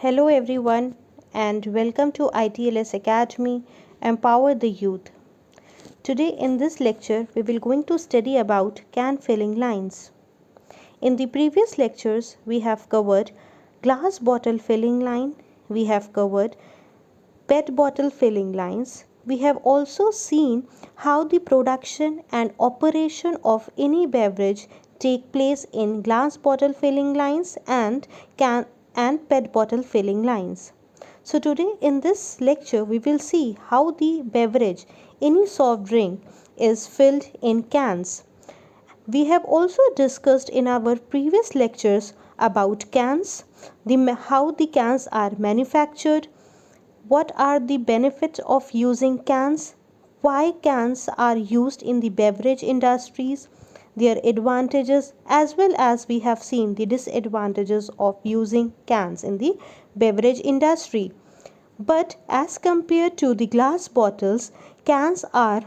Hello, everyone, and welcome to ITLS Academy Empower the Youth. Today, in this lecture, we will going to study about can filling lines. In the previous lectures, we have covered glass bottle filling line, we have covered PET bottle filling lines. We have also seen how the production and operation of any beverage take place in glass bottle filling lines and can and PET bottle filling lines. So today in this lecture we will see how the beverage, any soft drink, is filled in cans. We have also discussed in our previous lectures about cans, how the cans are manufactured, what are the benefits of using cans? Why cans are used in the beverage industries? Their advantages, as well as we have seen the disadvantages of using cans in the beverage industry. But as compared to the glass bottles, cans are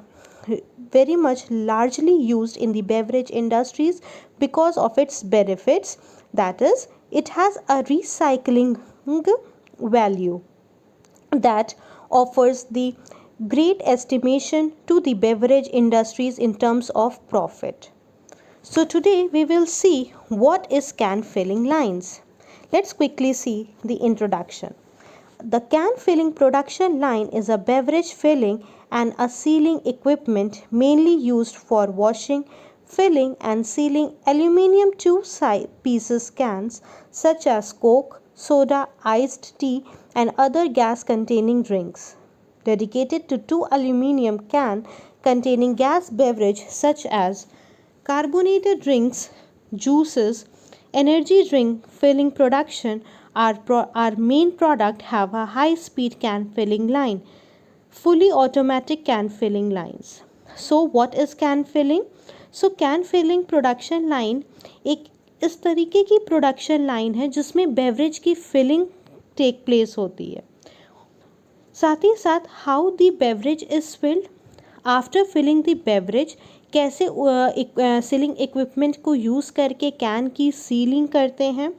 very much largely used in the beverage industries because of its benefits. That is, it has a recycling value that offers the great estimation to the beverage industries in terms of profit. So today we will see what is can filling lines. Let's quickly see the introduction. The can filling production line is a beverage filling and a sealing equipment mainly used for washing, filling and sealing aluminum two-pieces cans such as Coke, soda, iced tea and other gas-containing drinks. Dedicated to two aluminum can containing gas beverage such as carbonated drinks, juices, energy drink filling production, our main product have a high speed can filling line, fully automatic can filling lines. So what is can filling? So can filling production line एक इस तरीके की production line है जिसमें beverage की filling take place होती है. साथ ही साथ how the beverage is filled, after filling the beverage कैसे सीलिंग इक्विपमेंट को यूज़ करके कैन की सीलिंग करते हैं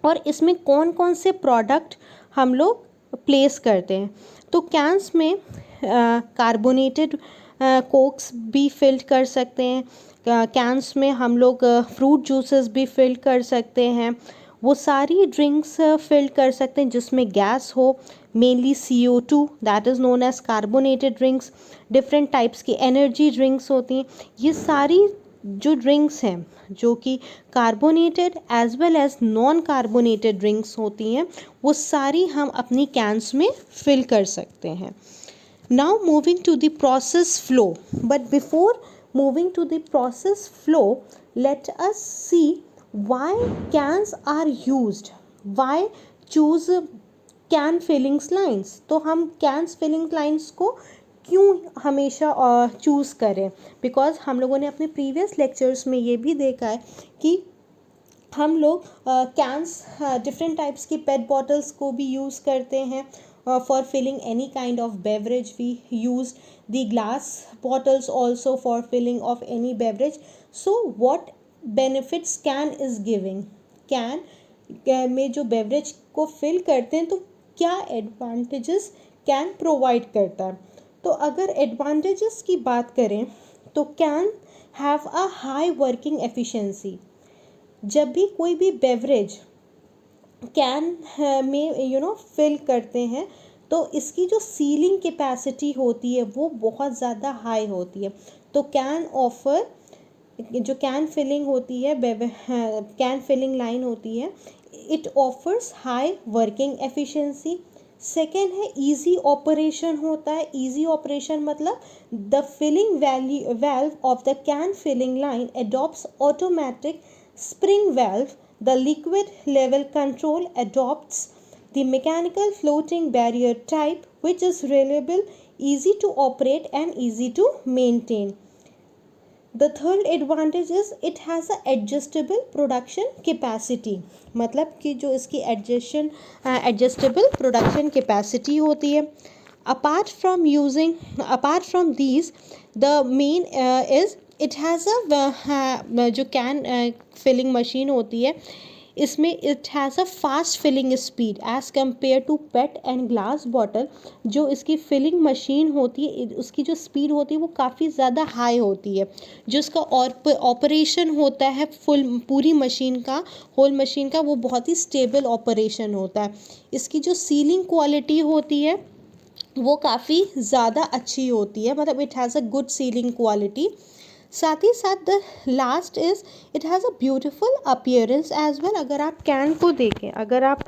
और इसमें कौन कौन से प्रोडक्ट हम लोग प्लेस करते हैं. तो कैंस में कार्बोनेटेड कोक्स भी फिल्ड कर सकते हैं. कैंस में हम लोग फ्रूट जूसेस भी फिल्ड कर सकते हैं. वो सारी ड्रिंक्स फिल्ड कर सकते हैं जिसमें गैस हो, mainly CO2, that is known as carbonated drinks. Different types की एनर्जी ड्रिंक्स होती हैं. ये सारी जो ड्रिंक्स हैं जो कि carbonated as well as non carbonated drinks होती हैं वो सारी हम अपनी कैंस में फिल कर सकते हैं. Now moving to the process flow, but before moving to the process flow, let us see why cans are used, why choose can fillings lines. तो हम cans fillings lines को क्यों हमेशा चूज़ करें? बिकॉज हम लोगों ने अपने प्रीवियस लेक्चर्स में ये भी देखा है कि हम लोग कैंस डिफरेंट टाइप्स की पेट बॉटल्स को भी यूज़ करते हैं for filling any kind of beverage. We use the glass bottles also for filling of any beverage. So what benefits can is giving? can में जो beverage को fill करते हैं तो क्या advantages can provide करता है. तो अगर advantages की बात करें तो can have a high working efficiency. जब भी कोई भी beverage कैन में फिल करते हैं तो इसकी जो सीलिंग कैपेसिटी होती है वो बहुत ज़्यादा हाई होती है. तो कैन ऑफर जो कैन फिलिंग होती है कैन फिलिंग लाइन होती है it offers high working efficiency. Second है इजी ऑपरेशन होता है. इजी ऑपरेशन मतलब the filling valve of the can filling line adopts automatic spring valve. The liquid level control adopts the mechanical floating barrier type which is reliable, easy to operate and easy to maintain. The third advantage is it has a adjustable production capacity. मतलब कि जो इसकी adjustable production capacity होती है. Apart from these, the main is it has a जो can filling machine होती है इसमें it has a fast filling speed as compare to pet and glass bottle. जो इसकी फिलिंग मशीन होती है उसकी जो स्पीड होती है वो काफ़ी ज़्यादा हाई होती है। जो इसका ऑपरेशन होता है पूरी मशीन का, होल मशीन का, वो बहुत ही स्टेबल ऑपरेशन होता है। इसकी जो सीलिंग क्वालिटी होती है वो काफ़ी ज़्यादा अच्छी होती है, मतलब it has a good sealing quality. साथ ही साथ the last is it has a beautiful appearance as well. अगर आप कैन को देखें, अगर आप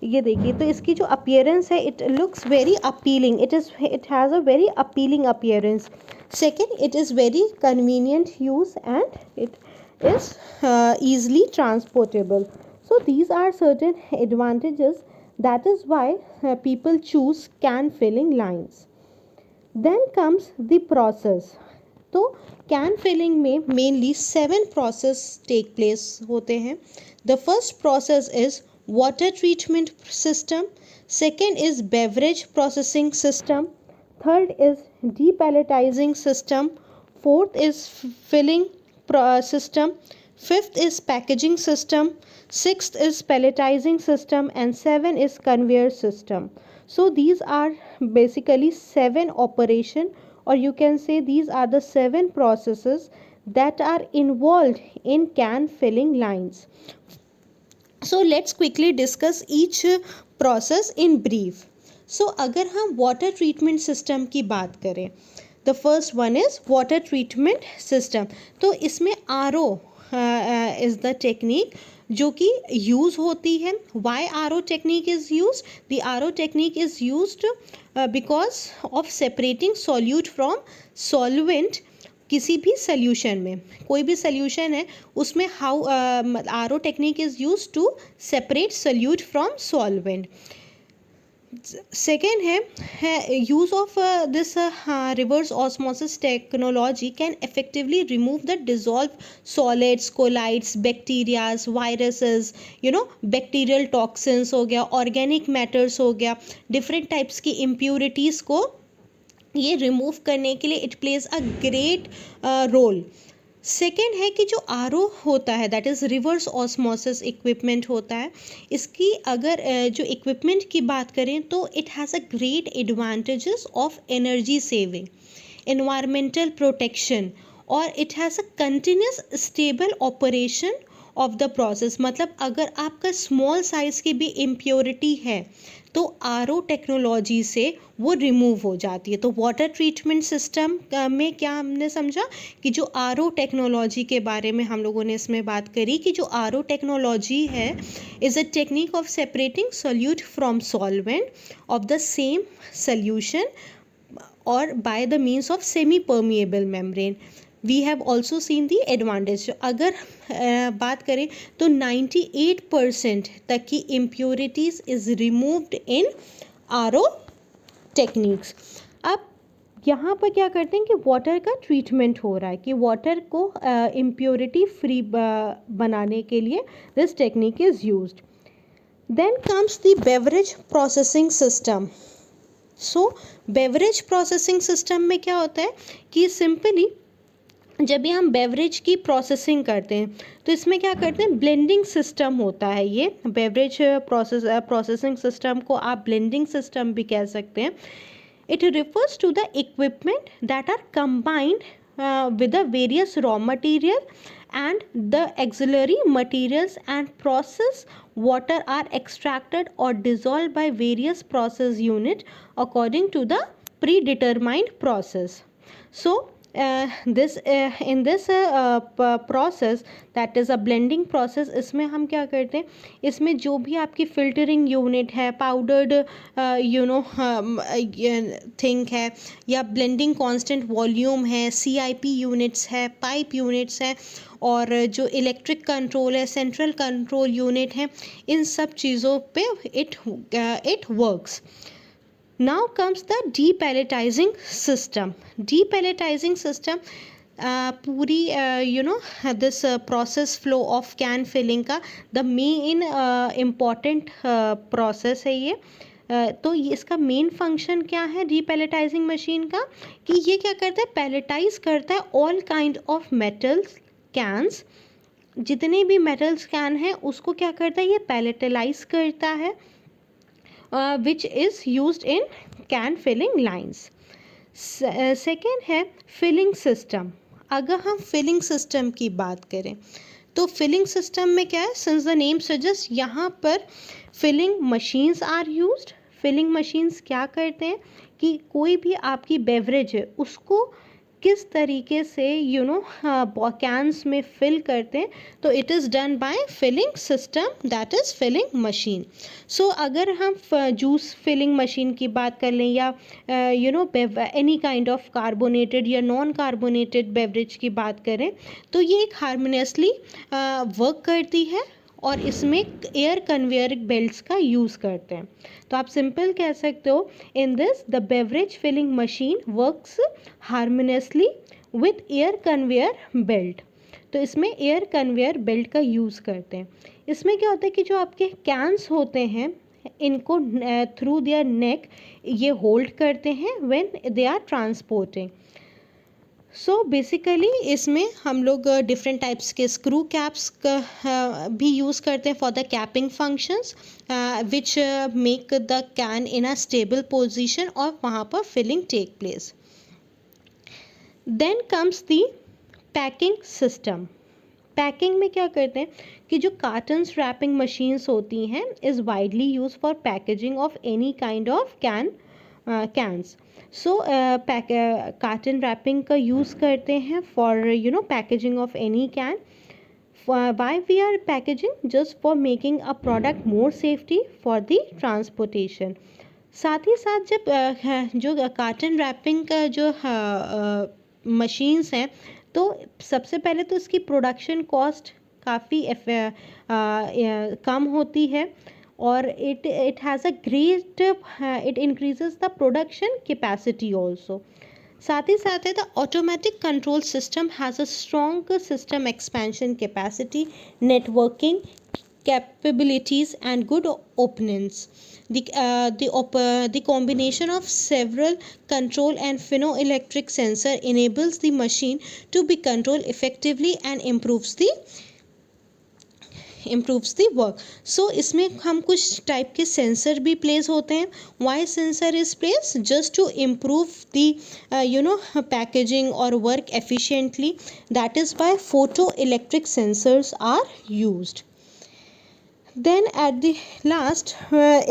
ये देखिए तो इसकी जो अपीयरेंस है it looks very appealing, it has a very appealing appearance. Second, it is very convenient use and it is easily transportable. So these are certain advantages. That is why people choose can filling lines. Then comes the process. तो can filling में mainly 7 process take place होते हैं. The first process is water treatment system. Second is beverage processing system. Third is depalletizing system. Fourth is filling system. Fifth is packaging system. Sixth is palletizing system, and 7 is conveyor system. So these are basically 7 operation, or you can say these are the 7 processes that are involved in can filling lines. So let's quickly discuss each process in brief. So अगर हम water treatment system की बात करें, the first one is water treatment system. तो इसमें RO is the technique जो कि use होती है. Why RO technique is use? The RO technique is used because of separating solute from solvent. किसी भी सोल्यूशन में, कोई भी सोल्यूशन है उसमें how RO technique is use to separate solute from solvent. Second है use of this reverse osmosis technology can effectively remove the dissolve solids, colloids, bacterias, viruses, bacterial toxins हो गया, ऑर्गेनिक मैटर्स हो गया, different types की impurities को ये remove करने के लिए it plays a great role. Second है कि जो RO होता है that is reverse osmosis equipment होता है. इसकी अगर जो इक्विपमेंट की बात करें तो it has a great advantages of energy saving, environmental protection, और it has a continuous stable operation of the process. मतलब अगर आपका स्मॉल साइज़ की भी इम्प्योरिटी है तो RO टेक्नोलॉजी से वो रिमूव हो जाती है. तो वाटर ट्रीटमेंट सिस्टम में क्या हमने समझा कि जो RO टेक्नोलॉजी के बारे में हम लोगों ने इसमें बात करी कि जो RO टेक्नोलॉजी है is a technique of separating solute from solvent of the same solution और by the means of semi permeable membrane. We have also seen the advantage. अगर बात करें तो 98% तक की impurities is removed in RO techniques. अब यहाँ पर क्या करते हैं कि वाटर का ट्रीटमेंट हो रहा है कि वाटर को इम्प्योरिटी फ्री बनाने के लिए this technique is used. Then comes the beverage processing system. So beverage processing system में क्या होता है कि सिंपली जब भी हम बेवरेज की प्रोसेसिंग करते हैं तो इसमें क्या करते हैं, ब्लेंडिंग सिस्टम होता है. ये बेवरेज प्रोसेसिंग सिस्टम को आप ब्लेंडिंग सिस्टम भी कह सकते हैं. It refers to the equipment that are combined with the various raw material and the auxiliary materials, and process water are extracted or dissolved by various process unit according to the predetermined process. So in this process that is a blending process, इसमें हम क्या करते हैं, इसमें जो भी आपकी filtering unit है, powdered थिंग है, या blending constant volume है, CIP units है, pipe units है, और जो इलेक्ट्रिक कंट्रोल है, सेंट्रल कंट्रोल यूनिट है, इन सब चीज़ों पे it works. Now comes the depalletizing system. Depalletizing system पूरी this process flow of can filling का the main important process है ये. तो इसका मेन फंक्शन क्या है डीपैलेटाइजिंग मशीन का, कि ये क्या करता है, पैलेटाइज करता है all kind of metals, cans जितने भी मेटल्स कैन हैं उसको क्या करता है, ये पैलेटलाइज करता है, which is used in can filling lines. Second है फिलिंग सिस्टम। अगर हम फिलिंग सिस्टम की बात करें तो फिलिंग सिस्टम में क्या है, सिंस द नेम सजेस्ट, यहाँ पर filling machines are used. Filling machines क्या करते हैं कि कोई भी आपकी बेवरेज है उसको किस तरीके से कैंस में फिल करते हैं, तो it is done by filling system, that is filling machine. So अगर हम जूस फिलिंग मशीन की बात कर लें या एनी काइंड ऑफ कार्बोनेटेड या नॉन कार्बोनेटेड बेवरेज की बात करें, तो ये एक हारमोनियसली वर्क करती है और इसमें एयर कन्वेयर बेल्ट्स का यूज़ करते हैं। तो आप सिंपल कह सकते हो, in this the beverage filling machine works harmoniously with air conveyor belt. तो इसमें एयर कन्वेयर बेल्ट का यूज़ करते हैं। इसमें क्या होता है कि जो आपके कैंस होते हैं इनको थ्रू देयर नेक ये होल्ड करते हैं when they are transporting. So basically इसमें हम लोग डिफरेंट टाइप्स के स्क्रू कैप्स का भी यूज़ करते हैं for the capping functions, which make the can in a stable position और वहाँ पर filling take place. Then comes the packing system. Packing में क्या करते हैं कि जो कार्टन्स रैपिंग मशीन्स होती हैं is widely use for packaging of any kind of cans. So carton wrapping का यूज़ करते हैं for packaging of any can. Why we are packaging, just for making a product more safety for the transportation. साथ ही साथ जब जो carton wrapping का जो मशीन्स हैं, तो सबसे पहले तो इसकी प्रोडक्शन कॉस्ट काफ़ी कम होती है और it has a great, it increases the production capacity also. साथ ही साथ है the automatic control system has a strong system expansion capacity, networking capabilities and good openness. The combination of several control and phonoelectric sensor enables the machine to be controlled effectively and improves the work. So इसमें हम कुछ type के sensor भी place होते हैं. Why sensor is placed? Just to improve the packaging or work efficiently. That is why photoelectric sensors are used. Then at the last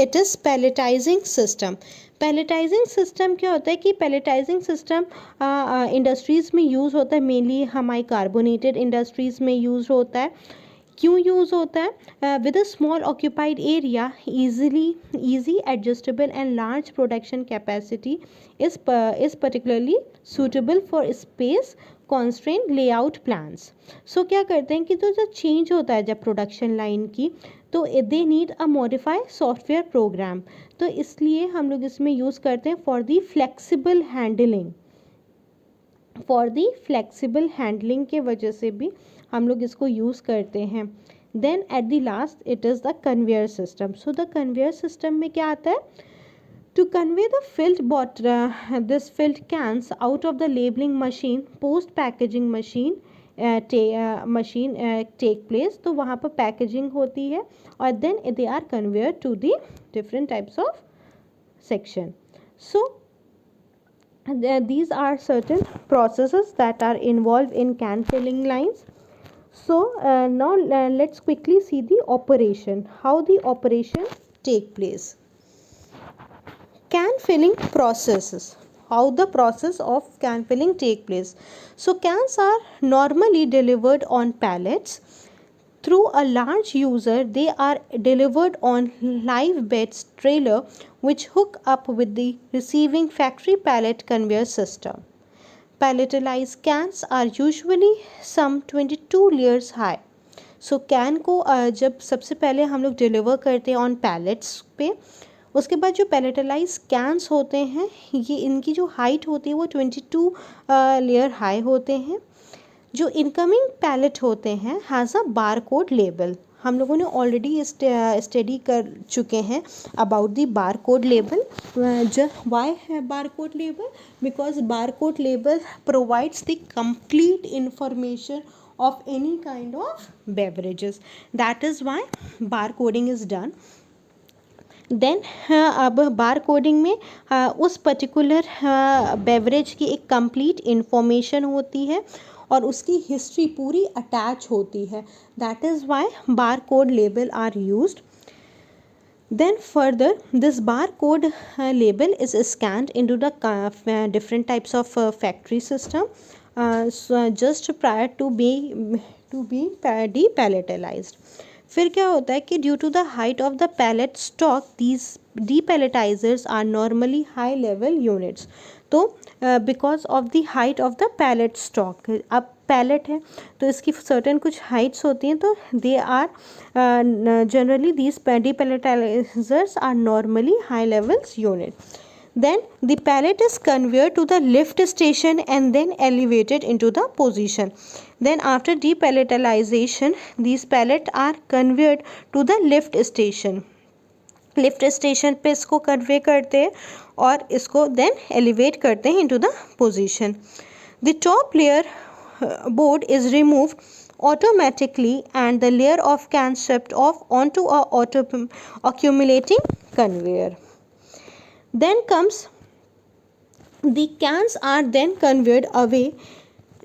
it is pelletizing system. Palletizing system क्या होता है कि palletizing system industries में use होता है, mainly हमारी carbonated industries में use होता है. क्यों यूज़ होता है? With a small occupied area, easy adjustable and large production capacity is particularly suitable for space constraint layout plans. So क्या करते हैं कि तो जो चेंज होता है जब प्रोडक्शन लाइन की, तो they need a modify software program. तो इसलिए हम लोग इसमें यूज़ करते हैं for the flexible handling. For the flexible handling के वजह से भी हम लोग इसको यूज़ करते हैं. Then at the last it is the conveyor system. So the conveyor system में क्या आता है? To convey the this filled cans out of the labeling machine, post packaging machine take place. तो वहाँ पर पैकेजिंग होती है और then they are conveyed to the different types of section. So these are certain processes that are involved in can filling lines. So now let's quickly see the operation, how the operation take place. Can filling processes, how the process of can filling take place. So cans are normally delivered on pallets through a large user. They are delivered on live beds trailer which hook up with the receiving factory pallet conveyor system. Palletized cans are usually some 22 layers high. So can को जब सबसे पहले हम लोग deliver करते हैं on pallets पे, उसके बाद जो पैलेटलाइज कैंस होते हैं ये इनकी जो हाइट होती है वो 22 लेयर हाई होते हैं. जो इनकमिंग पैलेट होते हैं has a bar code label. हम लोगों ने ऑलरेडी स्टडी कर चुके हैं about the bar code label. Why है bar code label? Because bar code label provides the complete information of any kind of beverages. That is why barcoding is done. Then अब bar coding में उस particular beverage की एक complete information होती है और उसकी हिस्ट्री पूरी अटैच होती है. That is why bar code label are used. Then further, this barcode label is scanned into the different types of factory system just prior to be depalletized. फिर क्या होता है कि due to the height of the pallet stock these depalletizers are normally high level units. तो because of the height of the pallet stock, अब pallet है तो इसकी सर्टेन कुछ हाइट्स होती हैं, तो they are generally these depalletizers are normally high levels unit. Then the pallet is conveyed to the lift station and then elevated into the position. Then after depalletization, these pallets are conveyed to the lift station. Lift station पे इसको convey करते हैं और इसको then elevate करते हैं into the position. The top layer board is removed automatically and the layer of can swept off onto a auto accumulating conveyor. Then comes the cans are then conveyed away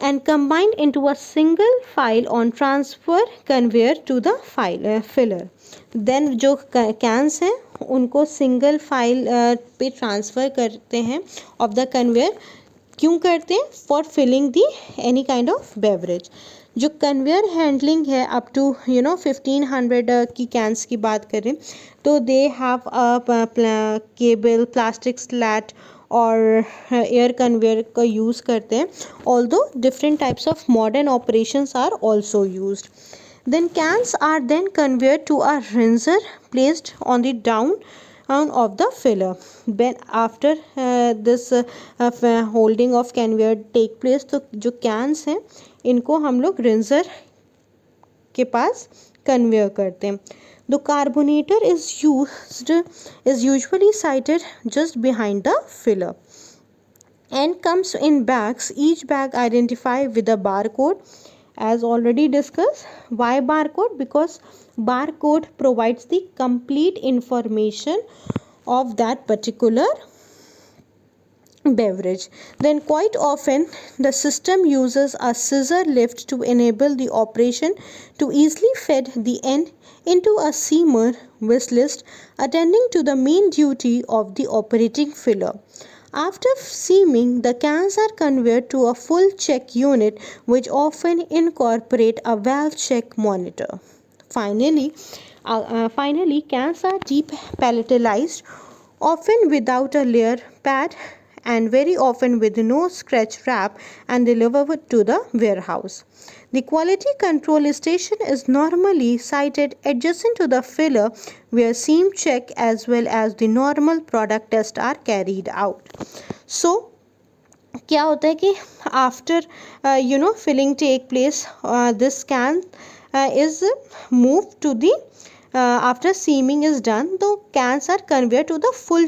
and combined into a single file on transfer conveyor to the filler. Then जो cans हैं उनको single file पे transfer करते हैं of the conveyor. क्यों करते हैं? For filling the any kind of beverage. जो कन्वेयर हैंडलिंग है अप टू 1500 की कैंस की बात करें तो they have cable, plastic slat और एयर कन्वेयर का यूज़ करते हैं. Although different types of modern operations are also used. Then cans are then conveyed to a rinser placed on the down of the filler. Then after this holding of conveyor take place, तो जो cans हैं इनको हम लोग rinser के पास conveyor करते हैं. The carbonator is usually sited just behind the filler and comes in bags. Each bag identified with a barcode. As already discussed, why barcode? Because barcode provides the complete information of that particular beverage. Then quite often the system uses a scissor lift to enable the operation to easily feed the end into a seamer whistlist attending to the main duty of the operating filler. After seaming, the cans are conveyed to a full check unit which often incorporate a valve check monitor. Finally, cans are depalletized, often without a layer pad and very often with no scratch wrap, and delivered to the warehouse. The quality control station is normally sited adjacent to the filler where seam check as well as the normal product test are carried out. So क्या होता है कि after filling take place, this can is moved to the after seaming is done, the cans are conveyed to the full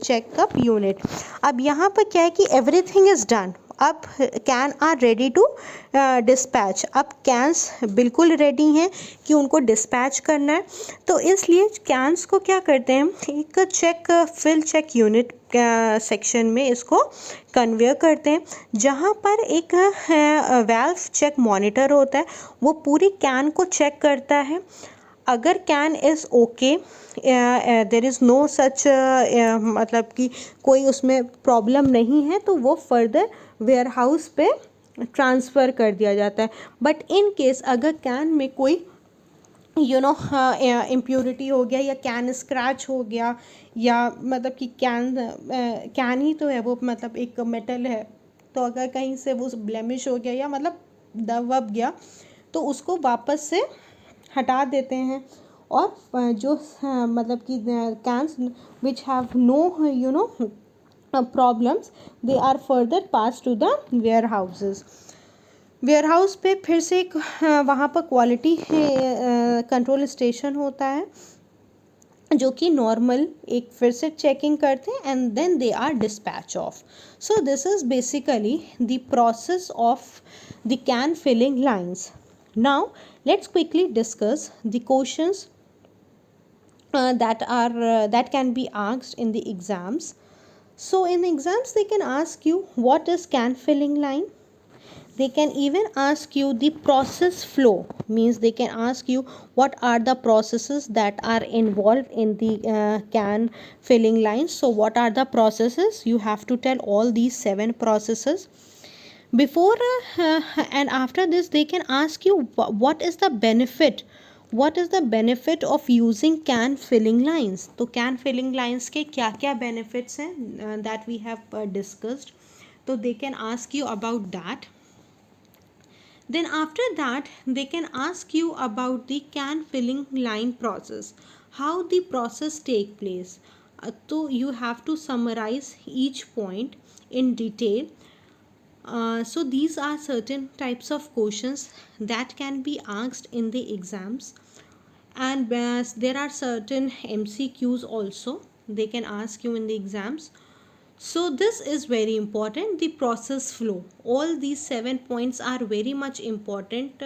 checkup unit. अब यहाँ पर क्या है कि everything is done. अब can are ready to dispatch. अब cans बिल्कुल ready हैं कि उनको डिस्पैच करना है, तो इसलिए कैंस को क्या करते हैं, एक फिल चेक यूनिट सेक्शन में इसको कन्वेयर करते हैं, जहाँ पर एक वाल्व चेक मॉनिटर होता है. वो पूरी कैन को चेक करता है. अगर can is okay, there is no such, मतलब कि कोई उसमें प्रॉब्लम नहीं है, तो वो फर्दर वेयर हाउस पे ट्रांसफ़र कर दिया जाता है. बट इन केस अगर कैन में कोई इम्प्योरिटी हो गया या कैन स्क्रैच हो गया, या मतलब कि कैन ही तो है वो, मतलब एक मेटल है, तो अगर कहीं से वो ब्लेमिश हो गया या मतलब दब वब गया तो उसको वापस से हटा देते हैं. और जो मतलब कि cans which have no problems, they are further passed to the warehouses. Warehouse पे फिर से एक वहाँ पर क्वालिटी कंट्रोल स्टेशन होता है. जो कि नॉर्मल एक फिर से चेकिंग करते हैं and then they are dispatch off. So this is basically the process of the can filling lines. Now let's quickly discuss the questions that can be asked in the exams. So in exams they can ask you what is can filling line. They can even ask you the process flow, means they can ask you what are the processes that are involved in the can filling lines. So what are the processes? You have to tell all these 7 processes. Before and after this they can ask you what is the benefit, what is the benefit of using can filling lines. तो can filling lines के क्या क्या benefits हैं that we have discussed. So they can ask you about that. Then after that they can ask you about the can filling line process, how the process take place. So you have to summarize each point in detail. So these are certain types of questions that can be asked in the exams, and there are certain MCQs also they can ask you in the exams. So this is very important, the process flow. All these 7 points are very much important.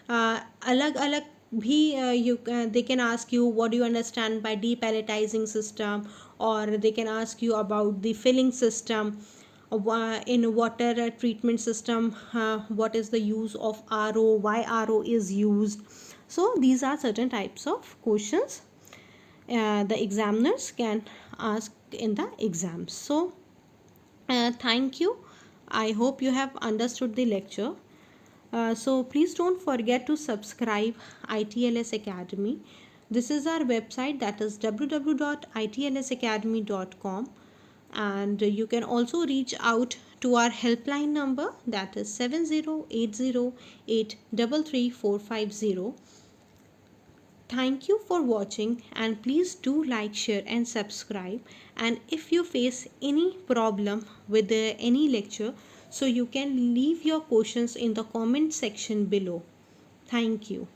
Alag alag bhi they can ask you what do you understand by depalletizing system, or they can ask you about the filling system. In water treatment system, what is the use of RO, why RO is used. So these are certain types of questions the examiners can ask in the exams. So thank you. I hope you have understood the lecture. So please don't forget to subscribe ITLS Academy. This is our website, that is www.itlsacademy.com, and you can also reach out to our helpline number, that is 7080833450. Thank you for watching, and please do like, share and subscribe. And if you face any problem with any lecture, so you can leave your questions in the comment section below. Thank you.